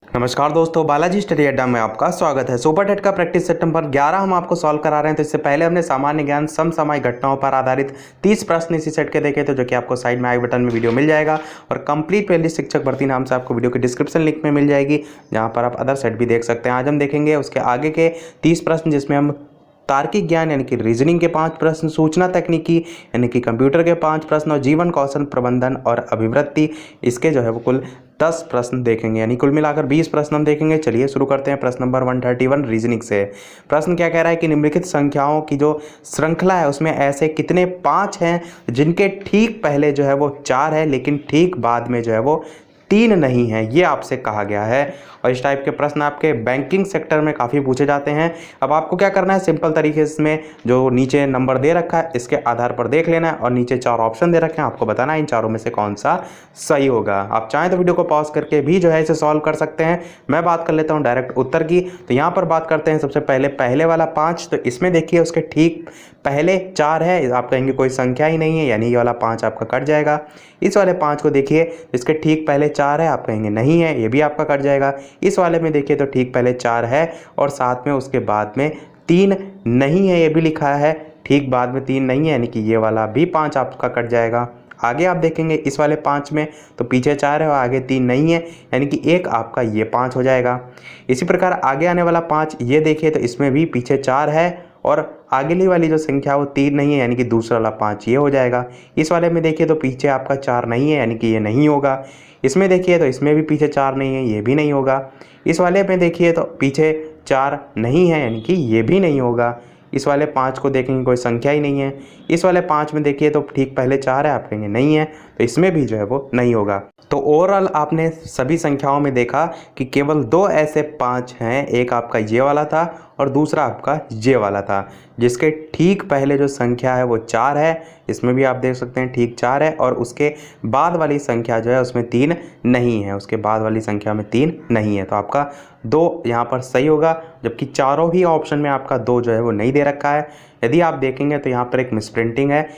नमस्कार दोस्तों, बालाजी स्टडी अड्डा में आपका स्वागत है। सुपर टेट का प्रैक्टिस सेट नंबर 11 हम आपको सॉल्व करा रहे हैं। तो इससे पहले हमने सामान्य ज्ञान समसामयिक घटनाओं पर आधारित 30 प्रश्न इसी सेट के देखे थे, जो कि आपको साइड में आई बटन में वीडियो मिल जाएगा। और कंप्लीट प्लेलिस्ट शिक्षक भर्ती नाम से आपको वीडियो की डिस्क्रिप्शन लिंक में मिल जाएगी, जहाँ पर आप अदर सेट भी देख सकते हैं। आज हम देखेंगे उसके आगे के 30 प्रश्न, जिसमें हम तार्किक ज्ञान यानी कि रीजनिंग के 5 प्रश्न, सूचना तकनीकी यानी कि कंप्यूटर के 5 प्रश्न और जीवन कौशल प्रबंधन और अभिवृत्ति इसके जो है वो कुल 10 प्रश्न देखेंगे, यानी कुल मिलाकर 20 प्रश्न हम देखेंगे। चलिए शुरू करते हैं प्रश्न नंबर 131 रीजनिंग से। प्रश्न क्या कह रहा है कि निम्नलिखित संख्याओं की जो श्रृंखला है उसमें ऐसे कितने 5 हैं जिनके ठीक पहले जो है वो 4 है, लेकिन ठीक बाद में जो है वो 3 नहीं है, ये आपसे कहा गया है। और इस टाइप के प्रश्न आपके बैंकिंग सेक्टर में काफ़ी पूछे जाते हैं। अब आपको क्या करना है, सिंपल तरीके से इसमें जो नीचे नंबर दे रखा है इसके आधार पर देख लेना है, और नीचे 4 ऑप्शन दे रखे हैं, आपको बताना है इन चारों में से कौन सा सही होगा। आप चाहें तो वीडियो को पॉज करके भी जो है इसे सॉल्व कर सकते हैं। मैं बात कर लेता हूँ डायरेक्ट उत्तर की। तो यहाँ पर बात करते हैं सबसे पहले वाला 5। तो इसमें देखिए उसके ठीक पहले 4 है, आप कहेंगे कोई संख्या ही नहीं है, यानी ये वाला 5 आपका कट जाएगा। इस वाले 5 को देखिए, इसके ठीक पहले 4 है, आप कहेंगे नहीं है, ये भी आपका कट जाएगा। इस वाले में देखिए तो ठीक पहले 4 है और साथ में उसके बाद में 3 नहीं है, ये भी लिखा है, ठीक बाद में 3 नहीं है, यानी कि ये वाला भी 5 आपका कट जाएगा। आगे आप देखेंगे इस वाले 5 में तो पीछे 4 है और आगे 3 नहीं है, यानी कि एक आपका ये 5 हो जाएगा। इसी प्रकार आगे आने वाला 5 ये देखिए तो इसमें भी पीछे 4 है और आगे वाली जो संख्या वो 3 नहीं है, यानी कि दूसरा वाला 5 ये हो जाएगा। इस वाले में देखिए तो पीछे आपका 4 नहीं है, यानी कि ये नहीं होगा। इसमें देखिए तो इसमें भी पीछे 4 नहीं है, ये भी नहीं होगा। इस वाले में देखिए तो पीछे 4 नहीं है, यानी कि ये भी नहीं होगा। इस वाले 5 को देखेंगे कोई संख्या ही नहीं है। इस वाले 5 में देखिए तो ठीक पहले 4 है, आप कहेंगे नहीं है, तो इसमें भी जो है वो नहीं होगा। तो ओवरऑल आपने सभी संख्याओं में देखा कि केवल 2 ऐसे 5 हैं, एक आपका ये वाला था और दूसरा आपका ये वाला था, जिसके ठीक पहले जो संख्या है वो 4 है। इसमें भी आप देख सकते हैं ठीक 4 है, और उसके बाद वाली संख्या जो है उसमें 3 नहीं है, उसके बाद वाली संख्या में 3 नहीं है। तो आपका 2 यहाँ पर सही होगा, जबकि चारों ही ऑप्शन में आपका 2 जो है वो नहीं दे रखा है। यदि आप देखेंगे तो यहाँ पर एक मिसप्रिंटिंग है।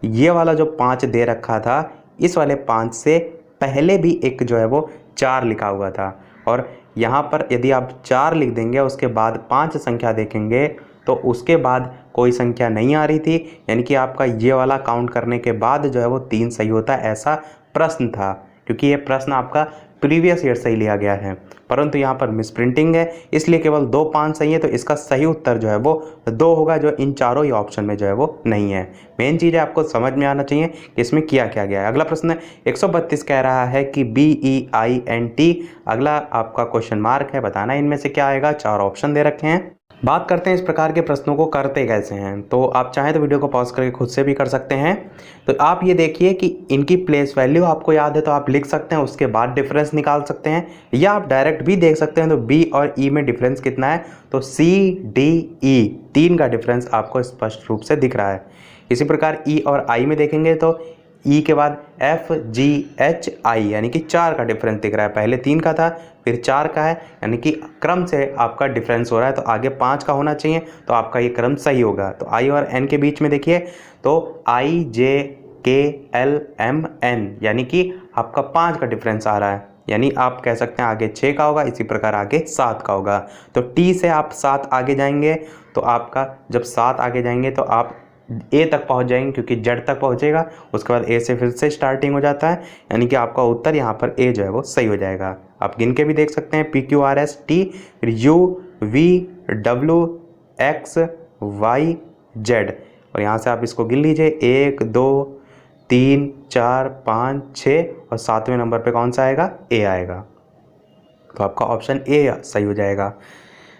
ये वाला जो 5 दे रखा था, इस वाले 5 से पहले भी एक जो है वो 4 लिखा हुआ था, और यहाँ पर यदि आप 4 लिख देंगे उसके बाद 5 संख्या देखेंगे तो उसके बाद कोई संख्या नहीं आ रही थी, यानी कि आपका ये वाला काउंट करने के बाद जो है वो 3 सही होता है, ऐसा प्रश्न था। क्योंकि ये प्रश्न आपका प्रीवियस ईयर से ही लिया गया है, परंतु यहाँ पर मिसप्रिंटिंग है, इसलिए केवल 2 5 सही है। तो इसका सही उत्तर जो है वो 2 होगा, जो इन चारों ही ऑप्शन में जो है वो नहीं है। मेन चीज़ है आपको समझ में आना चाहिए कि इसमें किया क्या गया है। अगला प्रश्न 132 कह रहा है कि BEINT, अगला आपका क्वेश्चन मार्क है, बताना इनमें से क्या आएगा। 4 ऑप्शन दे रखे हैं। बात करते हैं इस प्रकार के प्रश्नों को करते कैसे हैं। तो आप चाहें तो वीडियो को पॉज करके खुद से भी कर सकते हैं। तो आप ये देखिए कि इनकी प्लेस वैल्यू आपको याद है तो आप लिख सकते हैं, उसके बाद डिफरेंस निकाल सकते हैं, या आप डायरेक्ट भी देख सकते हैं। तो B और E में डिफरेंस कितना है, तो CDE 3 का डिफरेंस आपको स्पष्ट रूप से दिख रहा है। इसी प्रकार E और I में देखेंगे तो E के बाद FGHI यानी कि 4 का डिफरेंस दिख रहा है। पहले 3 का था, फिर 4 का है, यानी कि क्रम से आपका डिफरेंस हो रहा है। तो आगे 5 का होना चाहिए, तो आपका ये क्रम सही होगा। तो I और N के बीच में देखिए तो IJKLMN यानी कि आपका 5 का डिफरेंस आ रहा है, यानी आप कह सकते हैं आगे 6 का होगा, इसी प्रकार आगे 7 का होगा। तो T से आप 7 आगे जाएंगे तो आपका जब 7 आगे जाएंगे तो आप A तक पहुंच जाएंगे, क्योंकि Z तक पहुंचेगा, उसके बाद A से फिर से स्टार्टिंग हो जाता है, यानी कि आपका उत्तर यहाँ पर A जो है वो सही हो जाएगा। आप गिन के भी देख सकते हैं PQRST फिर UVWXYZ, और यहाँ से आप इसको गिन लीजिए 1 2 3 4 5 6 और 7वें नंबर पे कौन सा आएगा, A आएगा। तो आपका ऑप्शन A सही हो जाएगा।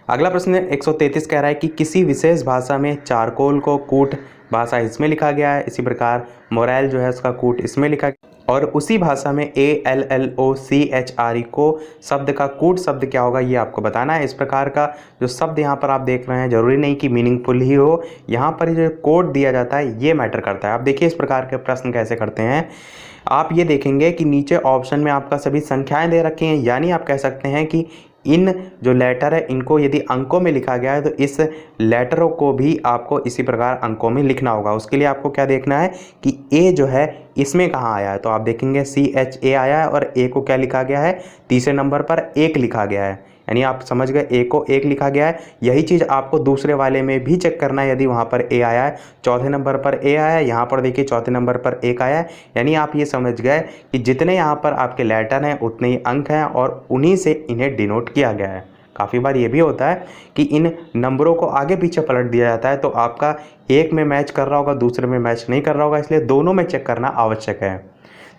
अगला प्रश्न 133 कह रहा है कि किसी विशेष भाषा में चारकोल को कूट भाषा इसमें लिखा गया है, इसी प्रकार मोरैल जो है उसका कूट इसमें लिखा गया, और उसी भाषा में ALLOCHRE को शब्द का कूट शब्द क्या होगा ये आपको बताना है। इस प्रकार का जो शब्द यहाँ पर आप देख रहे हैं जरूरी नहीं कि मीनिंगफुल ही हो, यहाँ पर जो कोड दिया जाता है ये मैटर करता है। आप देखिए इस प्रकार के प्रश्न कैसे करते हैं। आप ये देखेंगे कि नीचे ऑप्शन में आपका सभी संख्याएं दे रखी हैं, यानी आप कह सकते हैं कि इन जो लेटर है इनको यदि अंकों में लिखा गया है तो इस लेटरों को भी आपको इसी प्रकार अंकों में लिखना होगा। उसके लिए आपको क्या देखना है कि ए जो है इसमें कहाँ आया है, तो आप देखेंगे CHA आया है और ए को क्या लिखा गया है, तीसरे नंबर पर 1 लिखा गया है, यानी आप समझ गए ए को 1 लिखा गया है। यही चीज़ आपको दूसरे वाले में भी चेक करना है, यदि वहाँ पर ए आया है, चौथे नंबर पर ए आया है, यहाँ पर देखिए चौथे नंबर पर 1 आया है, यानी आप ये समझ गए कि जितने यहाँ पर आपके लेटर हैं उतने ही अंक हैं और उन्हीं से इन्हें डिनोट किया गया है। काफ़ी बार ये भी होता है कि इन नंबरों को आगे पीछे पलट दिया जाता है, तो आपका एक में मैच कर रहा होगा, दूसरे में मैच नहीं कर रहा होगा, इसलिए दोनों में चेक करना आवश्यक है।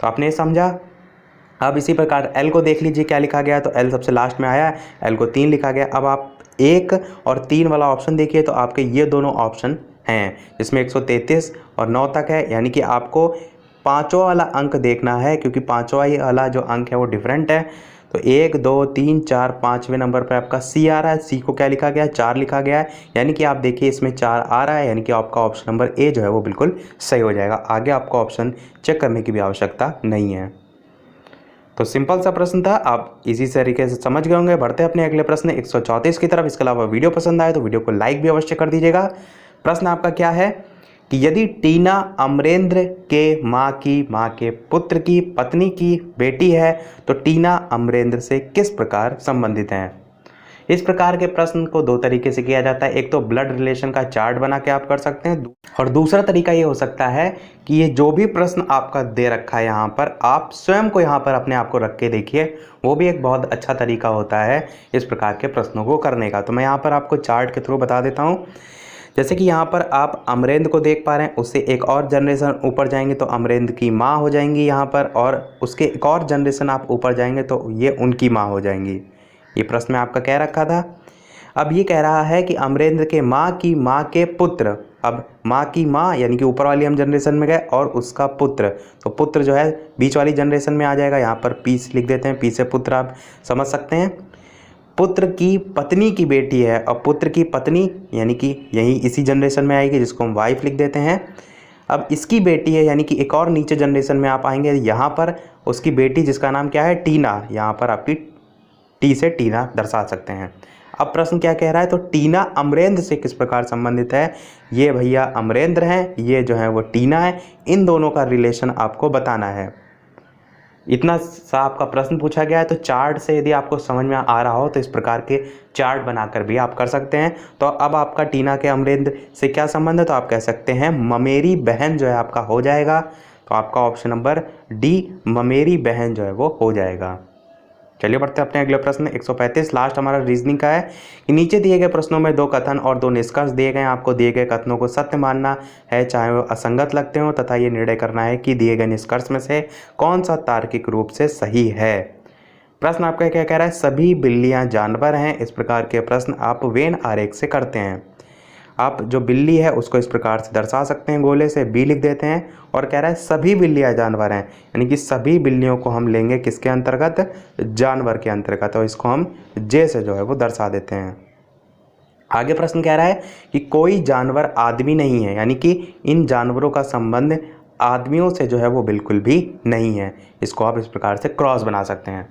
तो आपने ये समझा। अब इसी प्रकार एल को देख लीजिए क्या लिखा गया है, तो एल सबसे लास्ट में आया है, एल को 3 लिखा गया। अब आप 1 और 3 वाला ऑप्शन देखिए, तो आपके ये दोनों ऑप्शन हैं जिसमें 133 और 9 तक है, यानी कि आपको पाँचों वाला अंक देखना है, क्योंकि पाँचों वाला जो अंक है वो डिफरेंट है। तो 1 2 3 4 5वें नंबर पर आपका सी आ रहा है, सी को क्या लिखा गया है, 4 लिखा गया है, यानी कि आप देखिए इसमें 4 आ रहा है, यानी कि आपका ऑप्शन नंबर ए जो है वो बिल्कुल सही हो जाएगा। आगे आपको ऑप्शन चेक करने की भी आवश्यकता नहीं है। तो सिंपल सा प्रश्न था, आप इसी तरीके से समझ गए होंगे। बढ़ते हैं अपने अगले प्रश्न 134 की तरफ। इसके अलावा वीडियो पसंद आए तो वीडियो को लाइक भी अवश्य कर दीजिएगा। प्रश्न आपका क्या है कि यदि टीना अमरेंद्र के माँ के पुत्र की पत्नी की बेटी है तो टीना अमरेंद्र से किस प्रकार संबंधित हैं। इस प्रकार के प्रश्न को दो तरीके से किया जाता है। एक तो ब्लड रिलेशन का चार्ट बना के आप कर सकते हैं, और दूसरा तरीका ये हो सकता है कि ये जो भी प्रश्न आपका दे रखा है यहाँ पर, आप स्वयं को यहाँ पर अपने आप को रख के देखिए, वो भी एक बहुत अच्छा तरीका होता है इस प्रकार के प्रश्नों को करने का। तो मैं यहाँ पर आपको चार्ट के थ्रू बता देता हूँ। जैसे कि यहाँ पर आप अमरेंद्र को देख पा रहे हैं, उससे एक और जनरेशन ऊपर जाएंगे तो अमरेंद्र की माँ हो जाएंगी यहाँ पर, और उसके एक और जनरेशन आप ऊपर जाएंगे तो ये उनकी माँ हो जाएंगी। ये प्रश्न में आपका कह रखा था। अब ये कह रहा है कि अमरेंद्र के माँ के पुत्र, अब माँ की माँ यानी कि ऊपर वाली हम जनरेशन में गए, और उसका पुत्र, तो पुत्र जो है बीच वाली जनरेशन में आ जाएगा। यहाँ पर पी लिख देते हैं, पी से पुत्र आप समझ सकते हैं। पुत्र की पत्नी की बेटी है, और पुत्र की पत्नी यानी कि यही इसी जनरेशन में आएगी, जिसको हम वाइफ लिख देते हैं। अब इसकी बेटी है, यानी कि एक और नीचे जनरेशन में आप आएंगे, यहाँ पर उसकी बेटी जिसका नाम क्या है, टीना, यहाँ पर आपकी टी से टीना दर्शा सकते हैं। अब प्रश्न क्या कह रहा है, तो टीना अमरेंद्र से किस प्रकार संबंधित है। ये भैया अमरेंद्र हैं, ये जो है वो टीना है, इन दोनों का रिलेशन आपको बताना है। इतना सा आपका प्रश्न पूछा गया है, तो चार्ट से यदि आपको समझ में आ रहा हो तो इस प्रकार के चार्ट बनाकर भी आप कर सकते हैं। तो अब आपका टीना के अमरेंद्र से क्या संबंध है, तो आप कह सकते हैं ममेरी बहन जो है आपका हो जाएगा। तो आपका ऑप्शन नंबर डी ममेरी बहन जो है वो हो जाएगा। चलिए बढ़ते हैं अपने अगले प्रश्न 135, लास्ट हमारा रीजनिंग का है कि नीचे दिए गए प्रश्नों में 2 कथन और 2 निष्कर्ष दिए गए हैं। आपको दिए गए कथनों को सत्य मानना है चाहे वो असंगत लगते हो, तथा ये निर्णय करना है कि दिए गए निष्कर्ष में से कौन सा तार्किक रूप से सही है। प्रश्न आपका क्या कह रहा है, सभी बिल्लियां जानवर हैं। इस प्रकार के प्रश्न आप वेन आरेख से करते हैं। आप जो बिल्ली है उसको इस प्रकार से दर्शा सकते हैं, गोले से बी लिख देते हैं, और कह रहा है सभी बिल्लियां जानवर हैं, यानी कि सभी बिल्लियों को हम लेंगे किसके अंतर्गत, जानवर के अंतर्गत, और इसको हम जे से जो है वो दर्शा देते हैं। आगे प्रश्न कह रहा है कि कोई जानवर आदमी नहीं है, यानी कि इन जानवरों का संबंध आदमियों से जो है वो बिल्कुल भी नहीं है। इसको आप इस प्रकार से क्रॉस बना सकते हैं,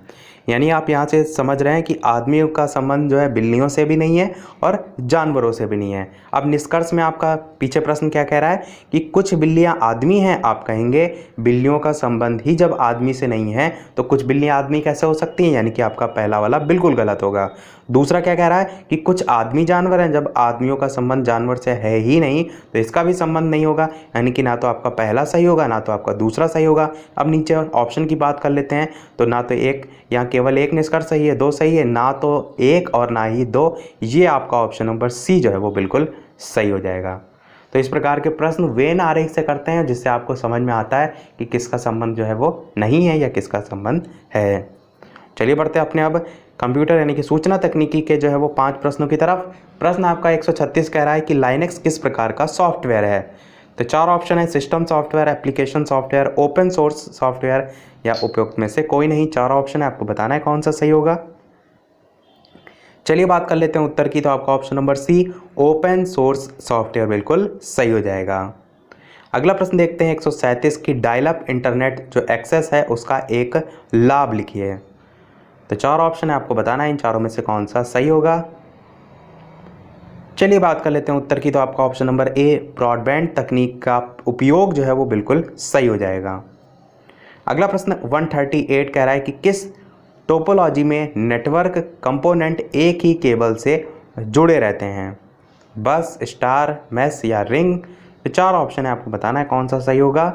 यानी आप यहाँ से समझ रहे हैं कि आदमियों का संबंध जो है बिल्लियों से भी नहीं है और जानवरों से भी नहीं है। अब निष्कर्ष में आपका पीछे प्रश्न क्या कह रहा है कि कुछ बिल्लियाँ आदमी हैं। आप कहेंगे बिल्लियों का संबंध ही जब आदमी से नहीं है तो कुछ बिल्लियाँ आदमी कैसे हो सकती हैं, यानी कि आपका पहला वाला बिल्कुल गलत होगा। दूसरा क्या कह रहा है कि कुछ आदमी जानवर हैं, जब आदमियों का संबंध जानवर से है ही नहीं तो इसका भी संबंध नहीं होगा, यानी कि ना तो आपका पहला सही होगा ना तो आपका दूसरा सही होगा। अब नीचे ऑप्शन की बात कर लेते हैं, तो ना तो एक, यहाँ केवल एक निष्कर्ष सही है, 2 सही है, ना तो 1 और ना ही 2। ये आपका ऑप्शन नंबर सी जो है वो बिल्कुल सही हो जाएगा। तो इस प्रकार के प्रश्न वेन आरेख से करते हैं, जिससे आपको समझ में आता है कि किसका संबंध जो है वो नहीं है या किसका संबंध है। चलिए बढ़ते हैं अपने अब कंप्यूटर यानी कि सूचना तकनीकी के जो है वो 5 प्रश्नों की तरफ। प्रश्न आपका 136 कह रहा है कि लाइनेक्स किस प्रकार का सॉफ्टवेयर है। तो 4 ऑप्शन है, system software, application software, open source software या उपयुक्त में से कोई नहीं। 4 ऑप्शन है, आपको बताना है कौन सा सही होगा। चलिए बात कर लेते हैं उत्तर की, तो आपका option number C open source software बिल्कुल सही हो जाएगा। अगला प्रश्न देखते हैं 137 की डायल अप इंटरनेट जो एक्सेस है उसका एक लाभ लिखिए। तो 4 ऑप्शन है, आपको बताना है इन चारों में से कौन सा सही होगा। चलिए बात कर लेते हैं उत्तर की। तो आपका ऑप्शन नंबर ए ब्रॉडबैंड तकनीक का उपयोग जो है वो बिल्कुल सही हो जाएगा। अगला प्रश्न 138 कह रहा है कि किस टोपोलॉजी में नेटवर्क कंपोनेंट एक ही केबल से जुड़े रहते हैं, बस, स्टार, मैश या रिंग। तो 4 ऑप्शन है, आपको बताना है कौन सा सही होगा।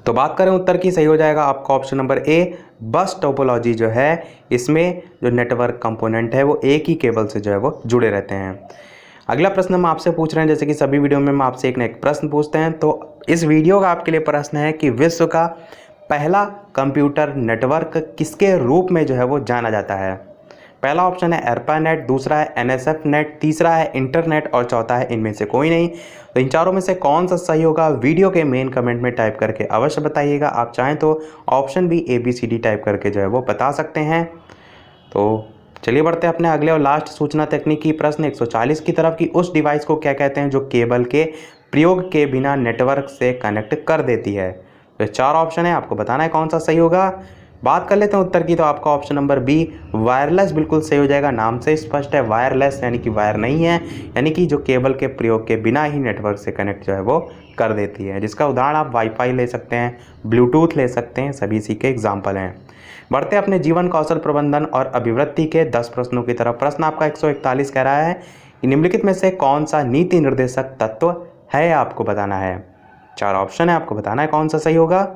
तो बात करें उत्तर की, सही हो जाएगा आपका ऑप्शन नंबर ए बस टोपोलॉजी जो है, इसमें जो नेटवर्क कंपोनेंट है वो एक ही केबल से जो है वो जुड़े रहते हैं। अगला प्रश्न हम आपसे पूछ रहे हैं, जैसे कि सभी वीडियो में हम आपसे एक न एक प्रश्न पूछते हैं, तो इस वीडियो का आपके लिए प्रश्न है कि विश्व का पहला कंप्यूटर नेटवर्क किसके रूप में जो है वो जाना जाता है। पहला ऑप्शन है एर्पानेट, दूसरा है एनएसएफ नेट, तीसरा है इंटरनेट और चौथा है इनमें से कोई नहीं। तो इन चारों में से कौन सा सही होगा, वीडियो के मेन कमेंट में टाइप करके अवश्य बताइएगा। आप चाहें तो ऑप्शन भी ABCD टाइप करके जो है वो बता सकते हैं। तो चलिए बढ़ते हैं अपने अगले और लास्ट सूचना तकनीकी प्रश्न 140 की तरफ, कि उस डिवाइस को क्या कहते हैं जो केबल के प्रयोग के बिना नेटवर्क से कनेक्ट कर देती है। तो 4 ऑप्शन है, आपको बताना है कौन सा सही होगा। बात कर लेते हैं उत्तर की। तो आपका ऑप्शन नंबर बी वायरलेस बिल्कुल सही हो जाएगा। नाम से स्पष्ट है, वायरलेस यानी कि वायर नहीं है, यानी कि जो केबल के प्रयोग के बिना ही नेटवर्क से कनेक्ट जो है वो कर देती है, जिसका उदाहरण आप वाईफाई ले सकते हैं, ब्लूटूथ ले सकते हैं, सभी इसी के एग्जाम्पल हैं। बढ़ते अपने जीवन कौशल प्रबंधन और अभिवृद्धि के 10 प्रश्नों की तरफ। प्रश्न आपका 141 कह रहा है कि निम्नलिखित में से कौन सा नीति निर्देशक तत्व है, आपको बताना है। 4 ऑप्शन है, आपको बताना है कौन सा सही होगा।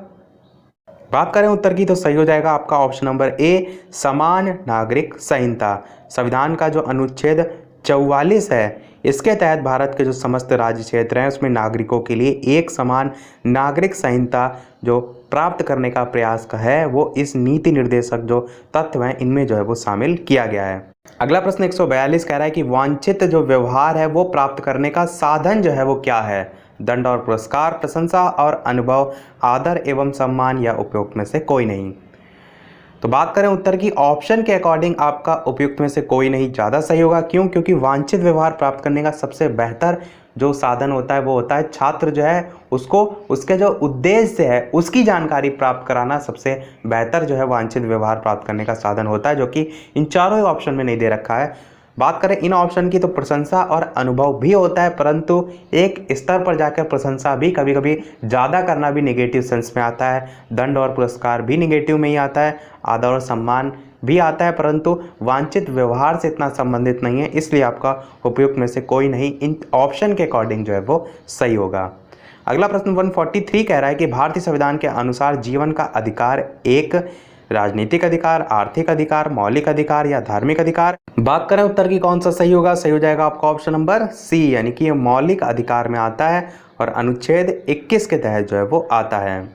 बात करें उत्तर की, तो सही हो जाएगा आपका ऑप्शन नंबर ए समान नागरिक संहिता। संविधान का जो अनुच्छेद 44 है, इसके तहत भारत के जो समस्त राज्य क्षेत्र हैं उसमें नागरिकों के लिए एक समान नागरिक संहिता जो प्राप्त करने का प्रयास का है, वो इस नीति निर्देशक जो तत्व हैं इनमें जो है वो शामिल किया गया है। अगला प्रश्न 142 कह रहा है कि वांछित जो व्यवहार है वो प्राप्त करने का साधन जो है वो क्या है। दंड और पुरस्कार, प्रशंसा और अनुभव, आदर एवं सम्मान या उपयुक्त में से कोई नहीं। तो बात करें उत्तर की, ऑप्शन के अकॉर्डिंग आपका उपयुक्त में से कोई नहीं ज़्यादा सही होगा। क्यों? क्योंकि वांछित व्यवहार प्राप्त करने का सबसे बेहतर जो साधन होता है वो होता है छात्र जो है उसको उसके जो उद्देश्य है उसकी जानकारी प्राप्त कराना सबसे बेहतर जो है वांछित व्यवहार प्राप्त करने का साधन होता है, जो कि इन चारों ही ऑप्शन में नहीं दे रखा है। बात करें इन ऑप्शन की, तो प्रशंसा और अनुभव भी होता है, परंतु एक स्तर पर जाकर प्रशंसा भी कभी कभी ज़्यादा करना भी नेगेटिव सेंस में आता है। दंड और पुरस्कार भी नेगेटिव में ही आता है, आदर और सम्मान भी आता है, परंतु वांछित व्यवहार से इतना संबंधित नहीं है, इसलिए आपका उपयुक्त में से कोई नहीं इन ऑप्शन के अकॉर्डिंग जो है वो सही होगा। अगला प्रश्न 143 कह रहा है कि भारतीय संविधान के अनुसार जीवन का अधिकार एक राजनीतिक अधिकार, आर्थिक अधिकार, मौलिक अधिकार या धार्मिक अधिकार। बात करें उत्तर की कौन सा सही होगा, सही हो जाएगा आपका ऑप्शन नंबर सी, यानी कि ये मौलिक अधिकार में आता है और अनुच्छेद 21 के तहत जो है वो आता है।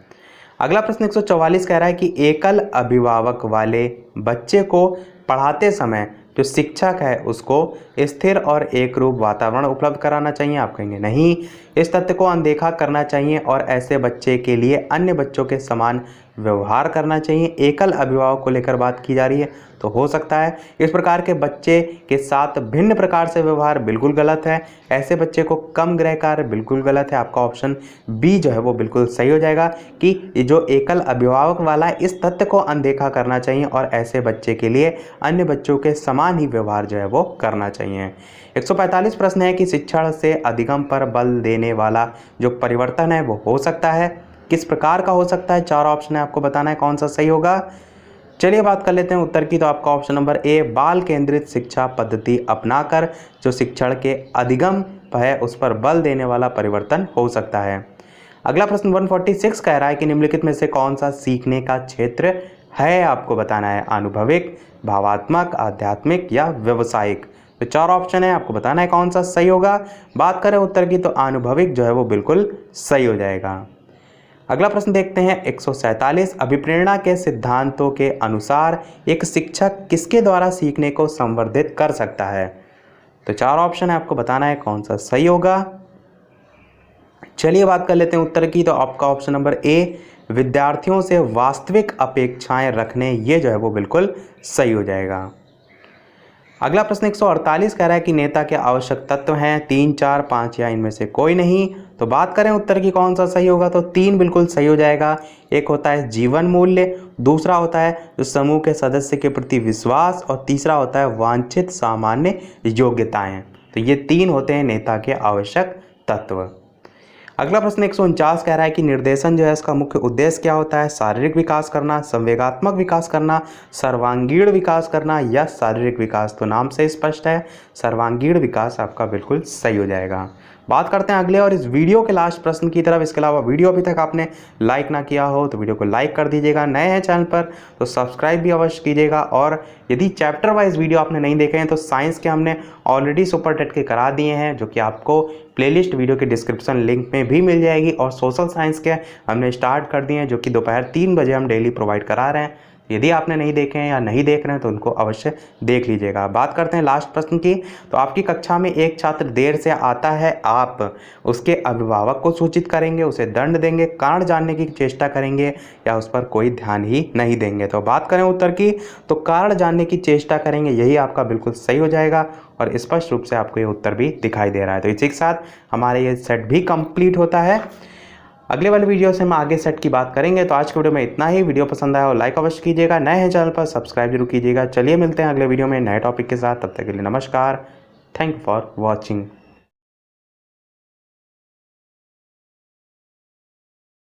अगला प्रश्न 144 कह रहा है कि एकल अभिभावक वाले बच्चे को पढ़ाते समय जो शिक्षक है उसको स्थिर और एक रूप वातावरण उपलब्ध कराना चाहिए। आप कहेंगे नहीं, इस तथ्य को अनदेखा करना चाहिए और ऐसे बच्चे के लिए अन्य बच्चों के समान व्यवहार करना चाहिए। एकल अभिभावक को लेकर बात की जा रही है, तो हो सकता है इस प्रकार के बच्चे के साथ भिन्न प्रकार से व्यवहार बिल्कुल गलत है। ऐसे बच्चे को कम गृह कार्य बिल्कुल गलत है। आपका ऑप्शन बी जो है वो बिल्कुल सही हो जाएगा कि जो एकल अभिभावक वाला है इस तथ्य को अनदेखा करना चाहिए और ऐसे बच्चे के लिए अन्य बच्चों के समान ही व्यवहार जो है वो करना चाहिए। 145 प्रश्न है कि शिक्षण से अधिगम पर बल देने वाला जो परिवर्तन है वो हो सकता है, किस प्रकार का हो सकता है। 4 ऑप्शन है, आपको बताना है कौन सा सही होगा। चलिए बात कर लेते हैं उत्तर की, तो आपका ऑप्शन नंबर ए बाल केंद्रित शिक्षा पद्धति अपनाकर जो शिक्षण के अधिगम है उस पर बल देने वाला परिवर्तन हो सकता है। अगला प्रश्न 146 कह रहा है कि निम्नलिखित में से कौन सा सीखने का क्षेत्र है, आपको बताना है। अनुभविक, भावात्मक, आध्यात्मिक या व्यावसायिक। तो 4 ऑप्शन है, आपको बताना है कौन सा सही होगा। बात करें उत्तर की, तो अनुभविक जो है वो बिल्कुल सही हो जाएगा। अगला प्रश्न देखते हैं 147, अभिप्रेरणा के सिद्धांतों के अनुसार एक शिक्षक किसके द्वारा सीखने को संवर्धित कर सकता है। तो 4 ऑप्शन है, आपको बताना है कौन सा सही होगा। चलिए बात कर लेते हैं उत्तर की, तो आपका ऑप्शन नंबर ए विद्यार्थियों से वास्तविक अपेक्षाएं रखने, ये जो है वो बिल्कुल सही हो जाएगा। अगला प्रश्न 148 कह रहा है कि नेता के आवश्यक तत्व हैं 3, 4, 5 या इनमें से कोई नहीं। तो बात करें उत्तर की कौन सा सही होगा, तो 3 बिल्कुल सही हो जाएगा। एक होता है जीवन मूल्य, दूसरा होता है जो समूह के सदस्य के प्रति विश्वास, और तीसरा होता है वांछित सामान्य योग्यताएं। तो ये 3 होते हैं नेता के आवश्यक तत्व। अगला प्रश्न 149 कह रहा है कि निर्देशन जो है इसका मुख्य उद्देश्य क्या होता है। शारीरिक विकास करना, संवेगात्मक विकास करना, सर्वांगीण विकास करना या शारीरिक विकास। तो नाम से स्पष्ट है, सर्वांगीण विकास आपका बिल्कुल सही हो जाएगा। बात करते हैं अगले और इस वीडियो के लास्ट प्रश्न की तरफ। इसके अलावा वीडियो अभी तक आपने लाइक ना किया हो तो वीडियो को लाइक कर दीजिएगा, नए हैं चैनल पर तो सब्सक्राइब भी अवश्य कीजिएगा। और यदि चैप्टर वाइज वीडियो आपने नहीं देखे हैं तो साइंस के हमने ऑलरेडी सुपर टेट के करा दिए हैं, जो कि आपको प्लेलिस्ट वीडियो के डिस्क्रिप्शन लिंक में भी मिल जाएगी। और सोशल साइंस के हमने स्टार्ट कर दिए हैं, जो कि दोपहर 3 बजे हम डेली प्रोवाइड करा रहे हैं। यदि आपने नहीं देखे हैं या नहीं देख रहे हैं तो उनको अवश्य देख लीजिएगा। बात करते हैं लास्ट प्रश्न की। तो आपकी कक्षा में एक छात्र देर से आता है, आप उसके अभिभावक को सूचित करेंगे, उसे दंड देंगे, कारण जानने की चेष्टा करेंगे या उस पर कोई ध्यान ही नहीं देंगे। तो बात करें उत्तर की, तो कारण जानने की चेष्टा करेंगे, यही आपका बिल्कुल सही हो जाएगा और स्पष्ट रूप से आपको ये उत्तर भी दिखाई दे रहा है। तो इसी के साथ हमारे ये सेट भी कंप्लीट होता है। अगले वाले वीडियो से हम आगे सेट की बात करेंगे। तो आज के वीडियो में इतना ही। वीडियो पसंद आया हो लाइक अवश्य कीजिएगा, नए हैं चैनल पर सब्सक्राइब जरूर कीजिएगा। चलिए मिलते हैं अगले वीडियो में नए टॉपिक के साथ, तब तक के लिए नमस्कार। Thank you for watching.